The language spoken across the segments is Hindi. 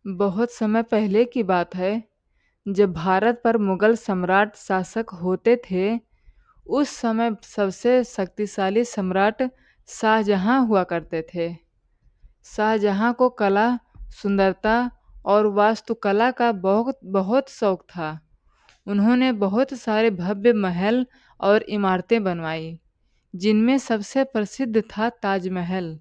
बहुत समय पहले की बात है, जब भारत पर मुगल सम्राट शासक होते थे। उस समय सबसे शक्तिशाली सम्राट शाहजहां हुआ करते थे। शाहजहां को कला, सुंदरता और वास्तुकला का बहुत बहुत शौक था। उन्होंने बहुत सारे भव्य महल और इमारतें बनवाई, जिनमें सबसे प्रसिद्ध था ताजमहल।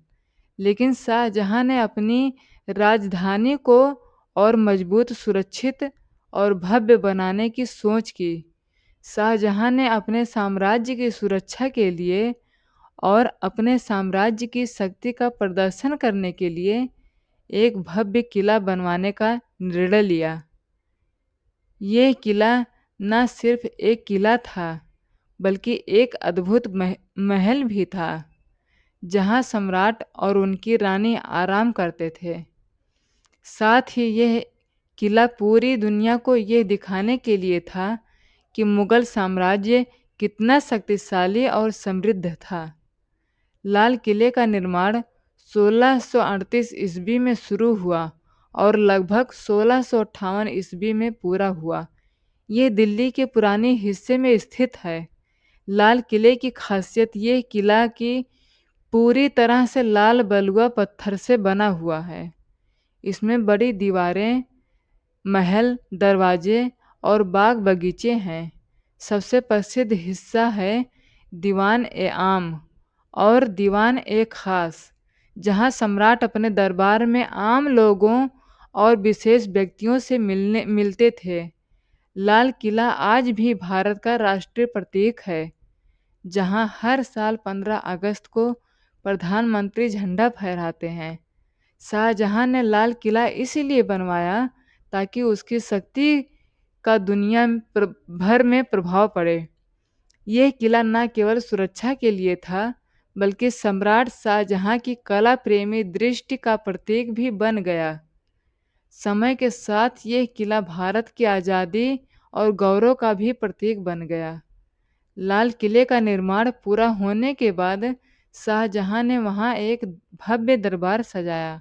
लेकिन शाहजहां ने अपनी राजधानी को और मजबूत, सुरक्षित और भव्य बनाने की सोच की। शाहजहां ने अपने साम्राज्य की सुरक्षा के लिए और अपने साम्राज्य की शक्ति का प्रदर्शन करने के लिए एक भव्य किला बनवाने का निर्णय लिया। यह किला न सिर्फ एक किला था, बल्कि एक अद्भुत महल भी था, जहां सम्राट और उनकी रानी आराम करते थे। साथ ही यह किला पूरी दुनिया को यह दिखाने के लिए था कि मुगल साम्राज्य कितना शक्तिशाली और समृद्ध था। लाल किले का निर्माण 1638 ईस्वी में शुरू हुआ और लगभग 1658 ईस्वी में पूरा हुआ। ये दिल्ली के पुराने हिस्से में स्थित है। लाल किले की खासियत ये किला की पूरी तरह से लाल बलुआ पत्थर से बना हुआ है। इसमें बड़ी दीवारें, महल, दरवाजे और बाग बगीचे हैं। सबसे प्रसिद्ध हिस्सा है दीवान-ए-आम और दीवान-ए-खास, जहां सम्राट अपने दरबार में आम लोगों और विशेष व्यक्तियों से मिलते थे। लाल किला आज भी भारत का राष्ट्रीय प्रतीक है, जहां हर साल 15 अगस्त को प्रधानमंत्री झंडा फहराते हैं। शाहजहां ने लाल किला इसीलिए बनवाया ताकि उसकी शक्ति का दुनिया भर में प्रभाव पड़े। यह किला न केवल सुरक्षा के लिए था, बल्कि सम्राट शाहजहां की कला प्रेमी दृष्टि का प्रतीक भी बन गया। समय के साथ यह किला भारत की आज़ादी और गौरव का भी प्रतीक बन गया। लाल किले का निर्माण पूरा होने के बाद शाहजहां ने वहां एक भव्य दरबार सजाया।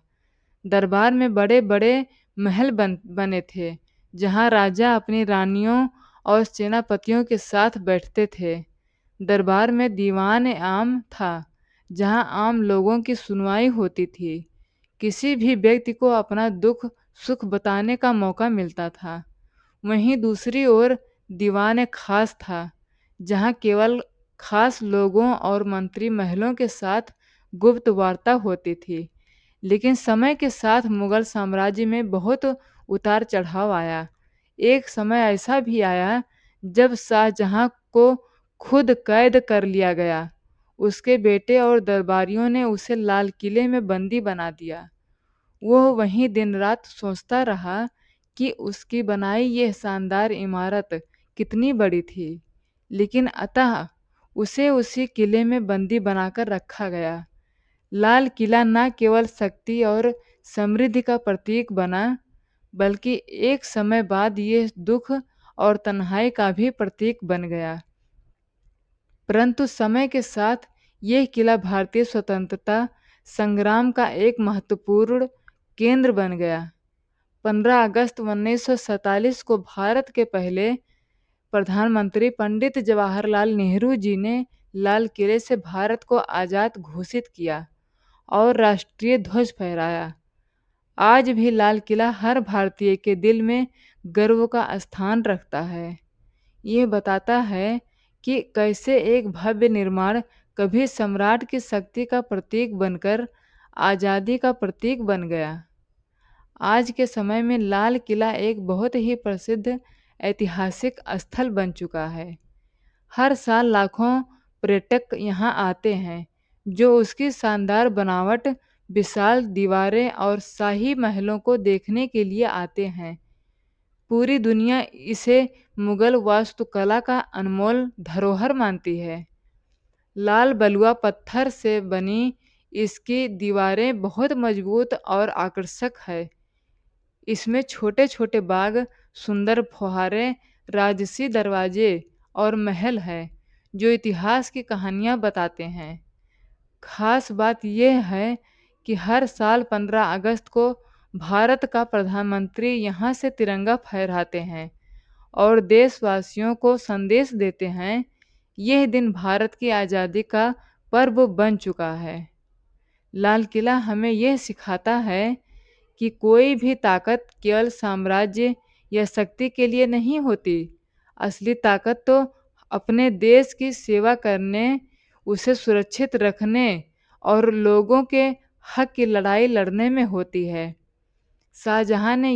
दरबार में बड़े बड़े महल बने थे, जहां राजा अपनी रानियों और सेनापतियों के साथ बैठते थे। दरबार में दीवान आम था, जहां आम लोगों की सुनवाई होती थी। किसी भी व्यक्ति को अपना दुख सुख बताने का मौका मिलता था। वहीं दूसरी ओर दीवान खास था, जहां केवल खास लोगों और मंत्री महलों के साथ गुप्त वार्ता होती थी। लेकिन समय के साथ मुगल साम्राज्य में बहुत उतार चढ़ाव आया। एक समय ऐसा भी आया जब शाहजहां को खुद कैद कर लिया गया। उसके बेटे और दरबारियों ने उसे लाल किले में बंदी बना दिया। वह वहीं दिन रात सोचता रहा कि उसकी बनाई यह शानदार इमारत कितनी बड़ी थी। लेकिन अतः उसे उसी किले में बंदी बनाकर रखा गया। लाल किला न केवल शक्ति और समृद्धि का प्रतीक बना, बल्कि एक समय बाद ये दुख और तन्हाई का भी प्रतीक बन गया। परंतु समय के साथ यह किला भारतीय स्वतंत्रता संग्राम का एक महत्वपूर्ण केंद्र बन गया। 15 अगस्त 1947 को भारत के पहले प्रधानमंत्री पंडित जवाहरलाल नेहरू जी ने लाल किले से भारत को आज़ाद घोषित किया और राष्ट्रीय ध्वज फहराया। आज भी लाल किला हर भारतीय के दिल में गर्व का स्थान रखता है। यह बताता है कि कैसे एक भव्य निर्माण कभी सम्राट की शक्ति का प्रतीक बनकर आज़ादी का प्रतीक बन गया। आज के समय में लाल किला एक बहुत ही प्रसिद्ध ऐतिहासिक स्थल बन चुका है। हर साल लाखों पर्यटक यहाँ आते हैं, जो उसकी शानदार बनावट, विशाल दीवारें और शाही महलों को देखने के लिए आते हैं। पूरी दुनिया इसे मुगल वास्तुकला का अनमोल धरोहर मानती है। लाल बलुआ पत्थर से बनी इसकी दीवारें बहुत मजबूत और आकर्षक है। इसमें छोटे छोटे बाग, सुंदर फुहारे, राजसी दरवाजे और महल हैं, जो इतिहास की कहानियाँ बताते हैं। खास बात यह है कि हर साल 15 अगस्त को भारत का प्रधानमंत्री यहाँ से तिरंगा फहराते हैं और देशवासियों को संदेश देते हैं। यह दिन भारत की आज़ादी का पर्व बन चुका है। लाल किला हमें यह सिखाता है कि कोई भी ताकत केवल साम्राज्य या शक्ति के लिए नहीं होती। असली ताकत तो अपने देश की सेवा करने, उसे सुरक्षित रखने और लोगों के हक की लड़ाई लड़ने में होती है। शाहजहां ने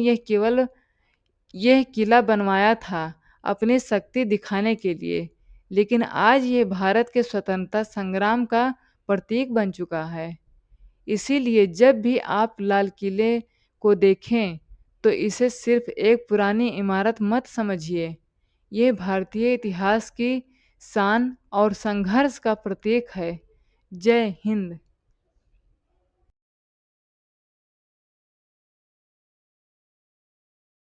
यह किला बनवाया था अपनी शक्ति दिखाने के लिए, लेकिन आज ये भारत के स्वतंत्रता संग्राम का प्रतीक बन चुका है। इसीलिए जब भी आप लाल किले को देखें तो इसे सिर्फ एक पुरानी इमारत मत समझिए। ये भारतीय इतिहास की शान और संघर्ष का प्रतीक है। जय हिंद।